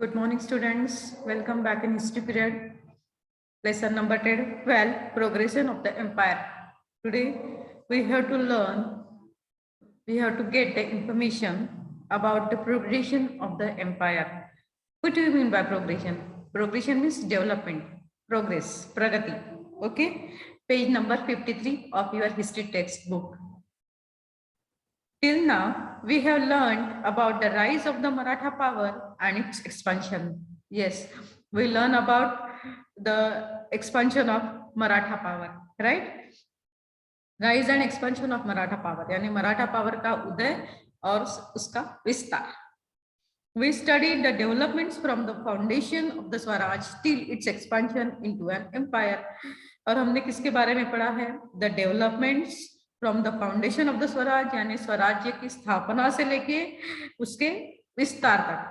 Good morning, students. Welcome back in history period. Lesson number 12, Progression of the Empire. Today, we have to learn, we have to get the information about the progression of the empire. What do you mean by progression? Progression means development, progress, pragati. Okay? Page number 53 of your history textbook. Till now, we have learned about the rise of the Maratha power and its expansion. Yes, we learn about the expansion of Maratha power, right? Rise and expansion of Maratha power, यानी Maratha power का उदय और उसका विस्तार. We studied the developments from the foundation of the Swaraj till its expansion into an empire. और हमने किसके बारे में पढ़ा है? The developments from the foundation of the Swaraj, यानी स्वराज्य की स्थापना से लेके उसके विस्तार तक.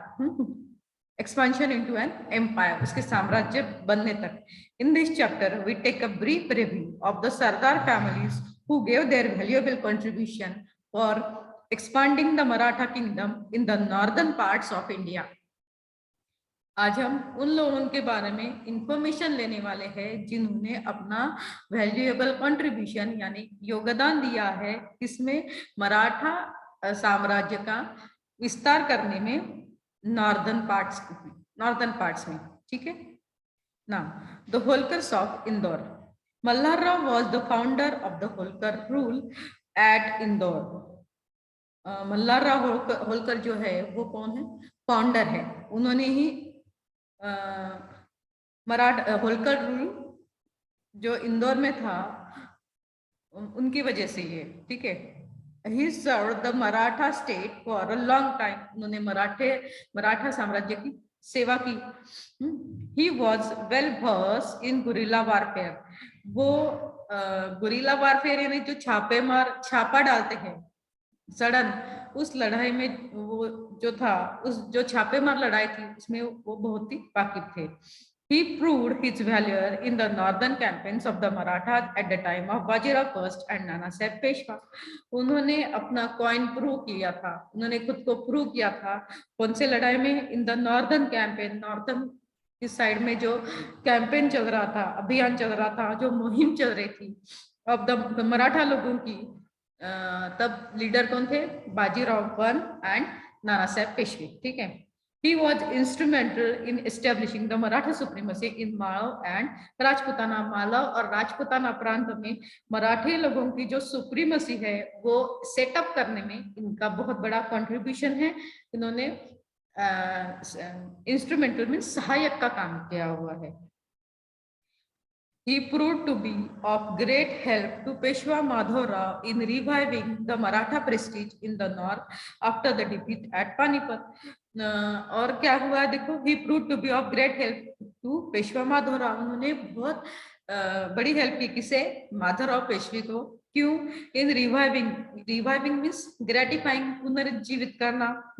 Expansion into an empire, उसके साम्राज्य बनने तक. In this chapter, we take a brief review of the Sardar families who gave their valuable contribution for expanding the Maratha kingdom in the northern parts of India. आज हम उन लोगों के बारे में इंफॉर्मेशन लेने वाले हैं जिन्होंने अपना वैल्यूएबल कंट्रीब्यूशन यानी योगदान दिया है इसमें मराठा साम्राज्य का विस्तार करने में नॉर्दर्न पार्ट्स में. ठीक है. Now, the Holkars of Indore. Malhar Rao was the founder of the Holkar rule at Indore. Malhar Rao Holkar जो है वो कौन है? फाउंडर है. उन्होंने ही होलकर रूल जो इंदौर में था उनकी वजह से ये. ठीक है. He served the Maratha state for a long time. उन्होंने मराठा साम्राज्य की सेवा की. He was well versed in guerrilla warfare. वो गुरिल्ला वारफेयर यानी जो छापा डालते हैं सडन, उस लड़ाई में वो जो छापेमार लड़ाई थी उसमें वो बहुत ही वाकिफ थे. He proved his value in the northern campaigns of the Marathas at the time of Bajirao I and Nana Sahib Peshwa. उन्होंने अपना कॉइन प्रूव किया था, उन्होंने खुद को प्रूव किया था. कौन से लड़ाई में? In the northern campaign, northern इस साइड में जो कैंपेन चल रहा था, अभियान चल रहा था, जो मुहिम चल रही थी अब द मराठा लोगों की. तब लीडर कौन थे? Bajirao I and Nana Saheb Peshwe. ठीक है. He was instrumental in establishing the Maratha supremacy in Malav and Rajputana. Malav और राजपुताना प्रांत में मराठी लोगों की जो सुप्रीमेसी है वो सेटअप करने में इनका बहुत बड़ा कंट्रीब्यूशन है. इन्होंने इंस्ट्रूमेंटल मीन सहायक का काम किया हुआ है. He proved to be of great help to Peshwa Madhav Rao in reviving the Maratha prestige in the north after the defeat at Panipat. और क्या हुआ देखो, he proved to be of great help to Peshwa Madhav Rao. उन्होंने बहुत बड़ी help की. किसे? माधव राव पेशवे को. क्यों? इन रिवाइविंग मीन्स ग्रेटिफाइंग, पुनर्जीवित करना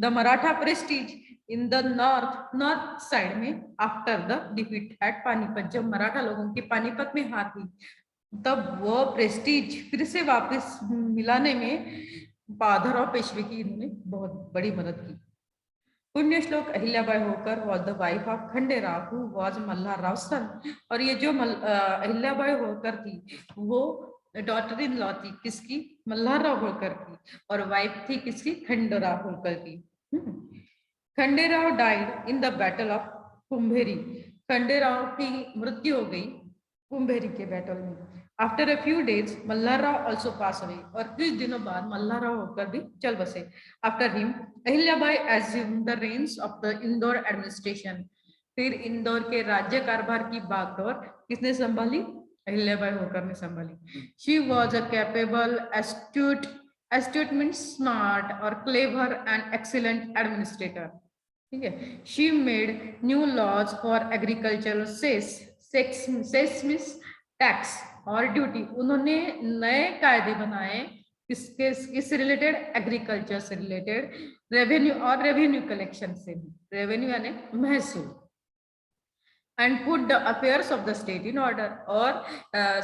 the Maratha prestige in the north side में after the defeat at Panipat. जब मराठा लोगों की पानीपत में हार हुई तब वो प्रेस्टीज फिर से वापस मिलाने में माधव राव पेशवे की इन्होंने बहुत बड़ी मदद की. पुण्य श्लोक अहिल्याबाई होकर was the wife of Khanderao who was Malhar Rao son. और ये जो अहिल्याबाई होकर थी वो डॉटर इन लॉ थी किसकी? मल्हार राव होलकर की. और वाइफ थी किसकी? खंडेराव होलकर की. Khanderao died in the battle of Kumbheri. Khanderao की मृत्यु हो गई कुंभेरी के बैटल में. After a few days Malhar Rao also pass away. और कुछ दिनों बाद मल्हार राव होकर भी चल बसे. After him Ahilyabai assumed the reins of the Indore administration. फिर इंदौर के राज्य कारभार की बागडोर किसने संभाली? अहिल्याबाई होकर ने संभाली. She was a capable, astute means smart or clever and excellent administrator. ठीक है. She made new laws for agricultural cess means tax और ड्यूटी. उन्होंने नए कायदे बनाए किससे रिलेटेड? एग्रीकल्चर से रिलेटेड. रेवेन्यू और रेवेन्यू कलेक्शन से. रेवेन्यू यानी महसूल. And put the affairs of the state in order. और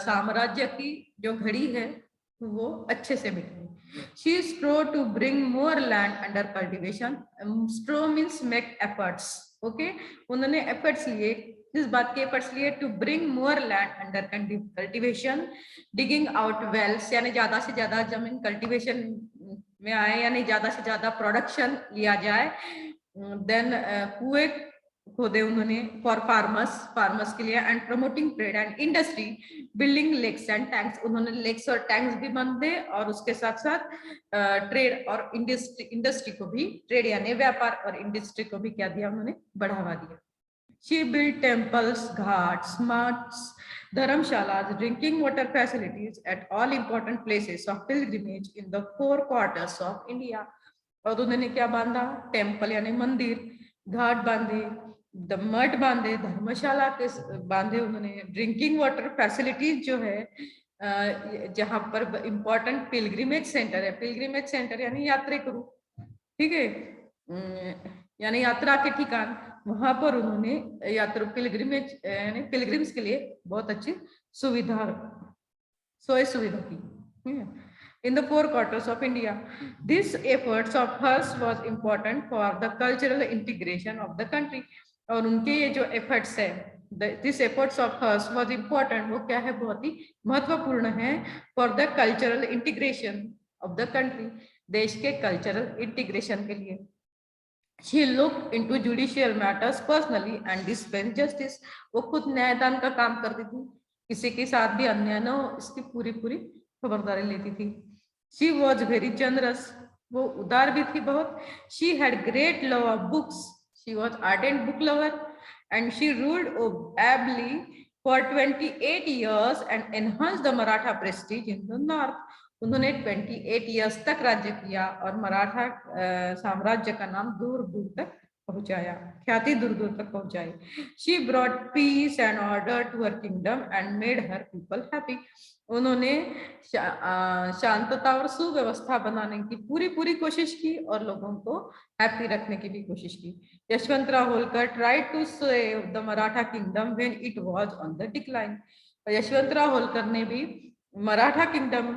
साम्राज्य की जो घड़ी है वो अच्छे से बिगड़ी. She strove to bring more land under cultivation. Strove means make efforts. Okay, उन्होंने efforts लिए, इस बात के efforts लिए to bring more land under cultivation, digging out wells, यानी ज्यादा से ज्यादा जमीन cultivation में आए, यानी ज्यादा से ज्यादा production लिया जाए. Then कुएं खोदे उन्होंने फॉर फार्मर्स के लिए, and promoting trade and industry, building lakes and tanks, उन्होंने लेक्स और टैंक्स भी बनते, और उसके साथ साथ ट्रेड और इंडस्ट्री को भी, ट्रेड यानी व्यापार और इंडस्ट्री को भी क्या दिया, उन्होंने बढ़ावा दिया. She built temples, ghats, mosques, dharamshalas, drinking water facilities at all important places of pilgrimage in the 4 quarters of India. और उन्होंने क्या बांधा, टेम्पल यानी मंदिर, घाट बांधे, मठ बांधे, धर्मशाला के बांधे उन्होंने, ड्रिंकिंग वाटर फैसिलिटीज जो है, जहां पर इंपॉर्टेंट पिलग्रिमेज सेंटर है, पिलग्रिमेज सेंटर यानी यात्रेकरू, ठीक है, यानी यात्रा के ठिकान, वहां पर उन्होंने यात्रा पिलग्रिमेज यानी पिलग्रिम्स के लिए बहुत अच्छी सुविधा की. In the 4 quarters of India, these efforts of hers was important for the cultural integration of the country. और उनके ये जो efforts है, this efforts of hers was important, वो क्या है, बहुत ही महत्वपूर्ण है for the cultural integration of the country, देश के cultural integration के लिए. She looked into judicial matters personally and dispensed justice. वो खुद न्यायदान का काम करती थी, किसी के साथ भी अन्याय न हो इसकी पूरी खबरदारी लेती थी. She was very generous, वो उदार भी थी बहुत. She had great love of books. She was ardent book lover and she ruled ably for 28 years and enhanced the Maratha prestige in the north. उन्होंने 28 years तक राज्य किया और मराठा साम्राज्य का नाम दूर दूर तक पहुंचाया, ख्याति दूर दूर तक पहुंचाई. She brought peace and order to her kingdom and made her people happy. उन्होंने शांतता और सुव्यवस्था बनाने की पूरी कोशिश की और लोगों को हैप्पी रखने की भी कोशिश की. Yashwantrao Holkar tried to save the Maratha kingdom when it was on the decline. Yashwantrao Holkar ने भी मराठा किंगडम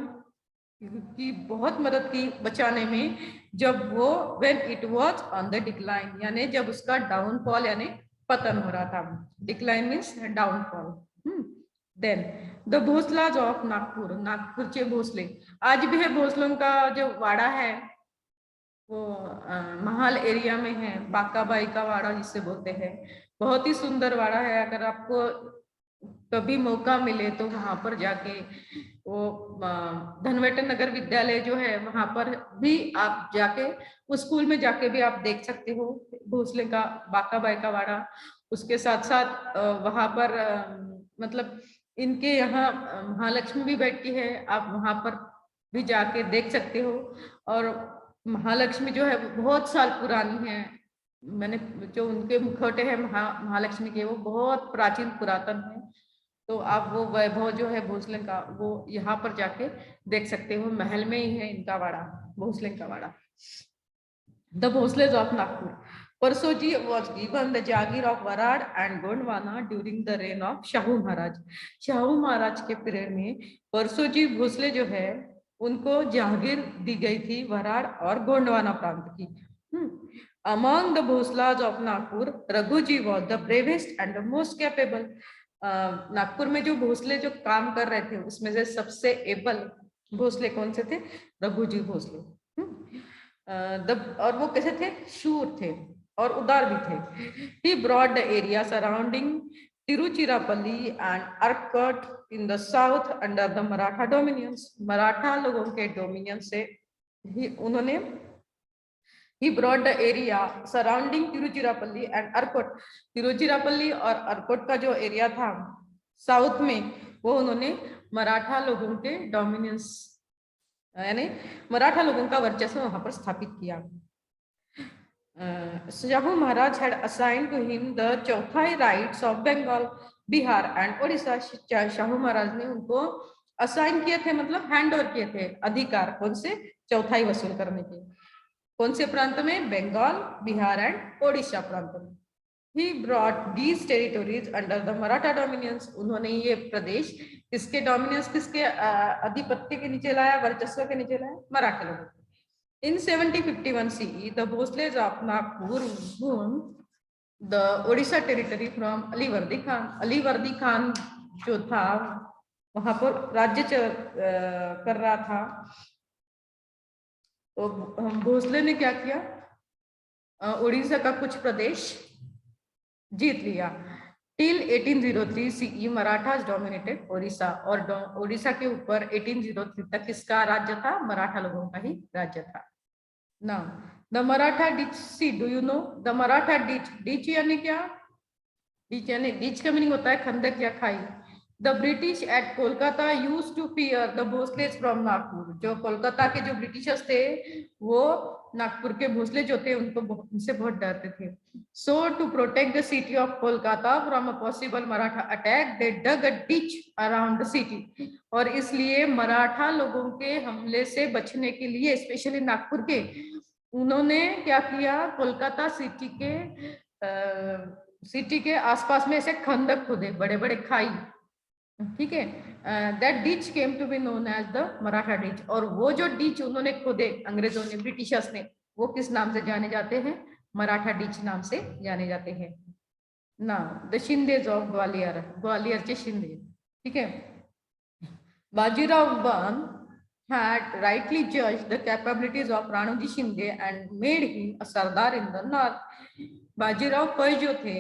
की बहुत मदद की बचाने में, जब वो when it was on the decline, यानी जब उसका डाउनफॉल यानी पतन हो रहा था. Decline means downfall. Then the Bhonslas of Nagpur, Nagpur के भोसले, आज भी है भोसलों का जो वाड़ा है वो महाल एरिया में है, बाकाबाई का वाड़ा जिसे बोलते हैं, बहुत ही सुंदर वाड़ा है. अगर आपको कभी मौका मिले तो वहां पर जाके, वो धनवेटन नगर विद्यालय जो है वहां पर भी आप जाके, उस स्कूल में जाके भी आप देख सकते हो भोसले का बाकाबाई का वाड़ा. उसके साथ साथ वहां पर मतलब इनके यहाँ महालक्ष्मी भी बैठती है, आप वहां पर भी जाके देख सकते हो. और महालक्ष्मी जो है बहुत साल पुरानी है, मैंने जो उनके मुखौटे हैं महालक्ष्मी के वो बहुत प्राचीन पुरातन है. तो आप वो वैभव जो है भोसले का वो यहाँ पर जाके देख सकते हो, महल में ही है इनका वाड़ा, भोसले का वाड़ा. The Bhonsles of Nagpur. Parsoji was given the Jagir of Warad and Gondwana during the reign of Shahu Maharaj. Shahu Maharaj के पीरियड में परसोजी भोसले जो है उनको जागीर दी गई थी वराड और गोंडवाना प्रांत की. Among the Bhoslas of Nagpur, Raghuji was the bravest and the most capable. Nagpur में जो भोसले जो काम कर रहे थे उसमें से सबसे एबल भोसले कौन से थे? रघुजी भोसले. और वो कैसे थे? शूर थे और उदार भी थे. He brought the area surrounding Tiruchirappalli and Arcot in the south under the Maratha dominions. Maratha लोगों के डोमिनियन से ही उन्होंने He brought the area surrounding Tiruchirappalli and Arcot. Tiruchirappalli और अर्कोट का जो एरिया था साउथ में, वो उन्होंने मराठा लोगों के डोमिनेंस यानी मराठा लोगों का वर्चस्व वहां पर स्थापित किया. Shahu Maharaj had assigned to him the chauthai rights of Bengal, Bihar and Odisha. Shahu Maharaj ने उनको असाइन किए थे, मतलब हैंड ओवर किए थे अधिकार, कौन से? चौथाई वसूल करने के. कौन से प्रांत में? बंगाल, बिहार एंड ओडिशा प्रांत में. He brought these territories under the Maratha dominions. उन्होंने ये प्रदेश किसके डोमिनेंस, किसके आधिपत्य के नीचे लाया, वर्चस्व के नीचे लाया, मराठा लोगों को। In 1751 CE, the Bhosles of Nagpur won the Odisha territory from Alivardi Khan. Alivardi Khan जो था वहां पर राज्य कर रहा था, तो भोसले ने क्या किया, उड़ीसा का कुछ प्रदेश जीत लिया। Till 1803 CE Marathas dominated Odisha, और ओडिशा के ऊपर 1803 तक किसका राज्य था, मराठा लोगों का ही राज्य था। Now, the Maratha ditch, see, do you know the Maratha ditch? Ditch यानी क्या? Ditch यानी, ditch का मीनिंग होता है खंडक या खाई। The British at Kolkata used to fear the Bhosles from Nagpur. जो कोलकाता के जो ब्रिटिशर्स थे, वो नागपुर के भोसले जो थे उनसे बहुत डरते थे। So to protect the city of Kolkata from a possible Maratha attack, they dug a ditch around the city. और इसलिए मराठा लोगों के हमले से बचने के लिए, स्पेशली नागपुर के, उन्होंने क्या किया, कोलकाता सिटी के आसपास में ऐसे खंडक खोदे, बड़े बड़े खाई, ठीक है। That ditch came to be known as the Maratha ditch. और वो जो डिच उन्होंने खोदे अंग्रेजों ने, ब्रिटिशर्स ने, वो किस नाम से जाने जाते हैं, मराठा डिच नाम से जाने जाते हैं। ना द शिंदेज ऑफ ग्वालियर, ग्वालियर के शिंदे, ठीक है। Bajirao one had rightly judged the capabilities of Ranoji Shinde and made him a Sardar in the north. Bajirao पै जो थे,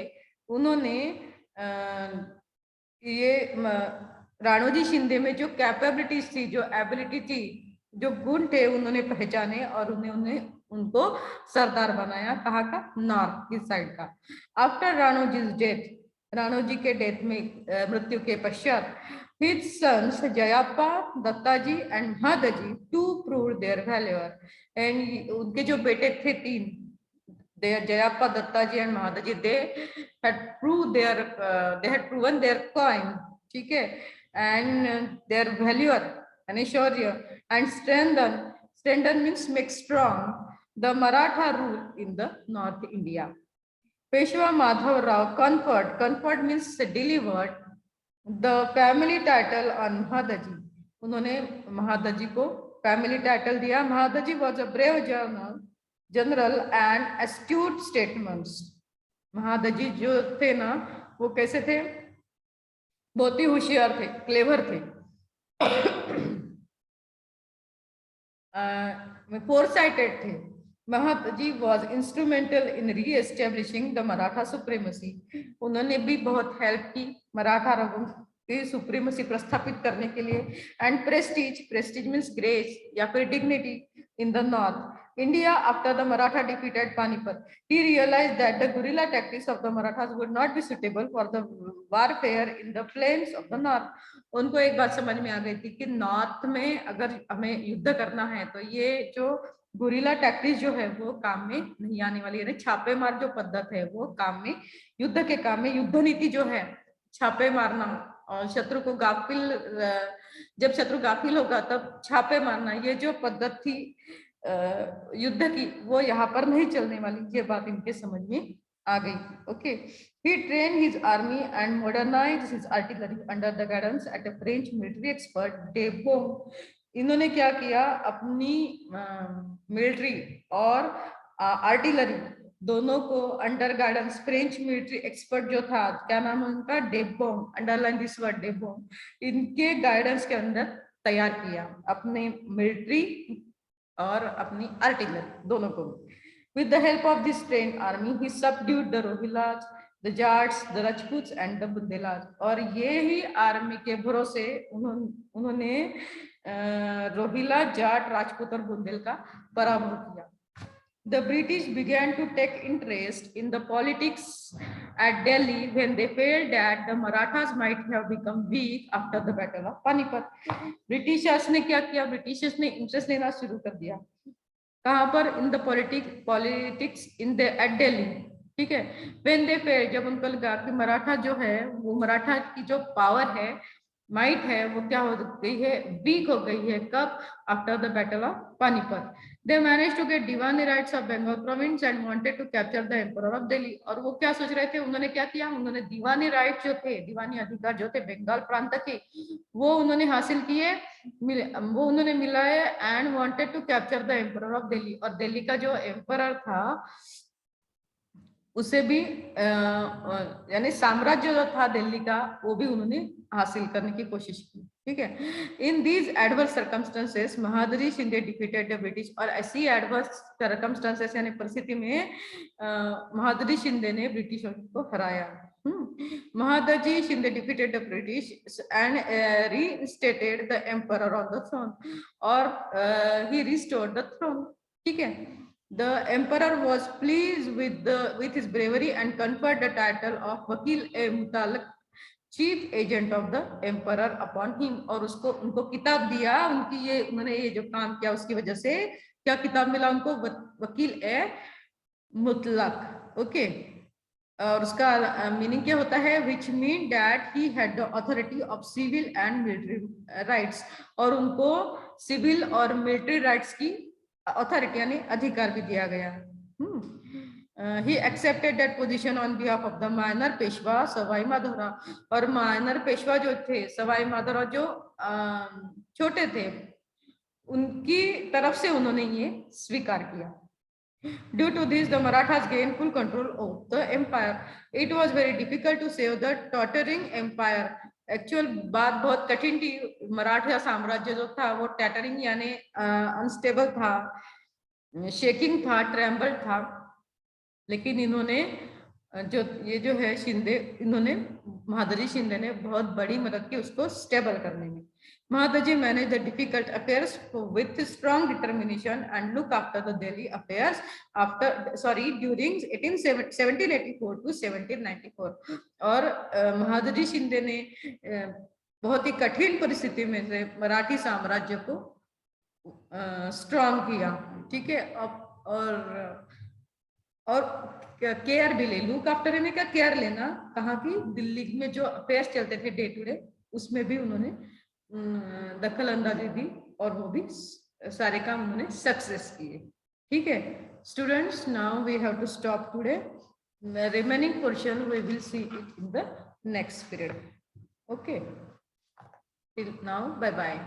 उन्होंने ये राणोजी शिंदे में जो कैपेबिलिटीज थी, जो एबिलिटी थी, जो गुण थे, उन्होंने पहचाने और उन्हें उनको सरदार बनाया। कहाँ का, नॉर्थ की साइड का। आफ्टर राणोजी डेथ, राणोजी के डेथ में, मृत्यु के पश्चात, his sons Jayappa, Dattaji and Mahadji to prove their valour, एंड उनके जो बेटे थे तीन, Jayappa, Dattaji and Mahadji, they had proven their coin, ठीक है, and their value and Shaurya, and strengthen means make strong the Maratha rule in the North India. Peshwa Madhav Rao conferred means delivered the family title on Mahadaji. उन्होंने महादजी को family title दिया। Mahadji was a brave general and astute statements. Mahadji जो थे ना, वो कैसे थे, बहुत ही होशियार थे, क्लेवर थे, फोरसाइटेड थे। Mahadji was instrumental in re-establishing the Maratha supremacy. उन्होंने भी बहुत हेल्प की मराठा लोगों की सुप्रीमेसी प्रस्थापित करने के लिए। एंड प्रेस्टीज मीन्स ग्रेस या फिर dignity in the north India after the Maratha defeated Panipat. He realized that the guerrilla tactics of the Marathas would not be suitable for the warfare in the plains of the north. उनको एक बात समझ में आ गई थी कि north में अगर हमें युद्ध करना है तो ये जो गुरिल्ला टैक्टिक्स जो है वो काम में नहीं आने वाली है। छापेमार जो पद्धत है वो काम में, युद्ध के काम में, युद्ध नीति जो है, छापे मारना और शत्रु को गाफिल, जब शत्रु गाफिल होगा तब छापे मारना, ये जो पद्धत थी युद्ध की, वो यहाँ पर नहीं चलने वाली। ये बात इनके समझ में आ गई। Okay, he trained his army and modernized his artillery under the guidance at a French military expert de Beaumont. इन्होंने क्या किया, अपनी मिलिट्री और आर्टिलरी दोनों को under guidance French military expert जो था, क्या नाम है उनका, डेबोम, अंडरलाइन दिस वर्ड डेबोम, इनके गाइडेंस के अंदर तैयार किया अपने मिलिट्री और अपनी आर्टिलरी दोनों को। With the help of this trained army, he subdued the Rohillas, the Jats, the Rajputs and the Bundelas. और ये ही आर्मी के भरोसे उन्होंने रोहिला, जाट, राजपूत और बुंदेल का पराभव किया। The British began to take interest in the politics at Delhi when they felt that the Marathas might have become weak after the Battle of Panipat. Britishers ने क्या किया, ब्रिटिशर्स ने इंटरेस्ट लेना शुरू कर दिया। कहाँ पर, in the politics in the at Delhi, ठीक है। when they felt, जब उनको लगा कि मराठा जो है, वो मराठा की जो पावर है माइट है वो क्या हो गई है, वीक हो गई है। कब? After the battle of Panipat. They manage to get diwani rights of Bengal province and wanted to capture the emperor of Delhi. और वो क्या सोच रहे थे, उन्होंने क्या किया, उन्होंने दीवानी राइट जो थे, दीवानी अधिकार जो थे बंगाल प्रांत के, वो उन्होंने हासिल किए, वो उन्होंने मिलाए and wanted to capture the emperor of Delhi. और दिल्ली का जो एम्परर था उसे भी यानी साम्राज्य जो था दिल्ली का वो भी उन्होंने हासिल करने की कोशिश की। ठीक है। In these adverse circumstances Mahadji Shinde defeated the British. और ऐसी एडवर्स सर्कमस्टेंसेस यानी परिस्थिति में महादजी शिंदे ने ब्रिटिशों को हराया। Mahadji Shinde defeated the British and reinstated the emperor on the throne. और ही रिस्टोर्ड द थ्रोन। ठीक है। The emperor was pleased with his bravery and conferred the title of Wakil-e-Mutalaq, chief agent of the emperor upon him। और उसको उनको किताब दिया, उनकी ये उन्होंने ये जो काम किया उसकी वजह से क्या किताब मिला उनको, वकील ए मुतलक। ओके। और उसका मीनिंग क्या होता है, which mean that he had the authority of civil and military rights. और उनको सिविल और मिलिट्री राइट्स की अथॉरिटी यानी अधिकार भी दिया गया। He accepted that position on behalf of the minor Peshwa Sawai Madhorao. और माइनर पेशवा जो थे सवाई माधोराव जो छोटे थे उनकी तरफ से उन्होंने ये स्वीकार किया। Due to this, the Marathas gained full control of the empire. It was very difficult to save the tottering empire. Actual बात बहुत कठिन थी। मराठा साम्राज्य जो था वो टैटरिंग यानी अनस्टेबल था, शेकिंग था, ट्रेम्बल था। लेकिन इन्होंने जो ये जो है शिंदे, इन्होंने महादजी शिंदे ने बहुत बड़ी मदद की उसको स्टेबल करने में। Mahadaji managed the difficult affairs with strong determination and looked after the Delhi affairs during 1784 to 1794। और महादजी शिंदे ने बहुत ही कठिन परिस्थिति में से मराठी साम्राज्य को स्ट्रॉन्ग किया। ठीक है। और केयर भी ले, लुक आफ्टर में क्या केयर लेना, कहाँ की, दिल्ली में जो अफेयर्स चलते थे डे टू डे उसमें भी उन्होंने दखल अंदाजी दी और वो भी सारे काम उन्होंने सक्सेस किए। ठीक है students, now we have to stop today. Remaining portion we will see it in the next period. Okay, till now bye bye.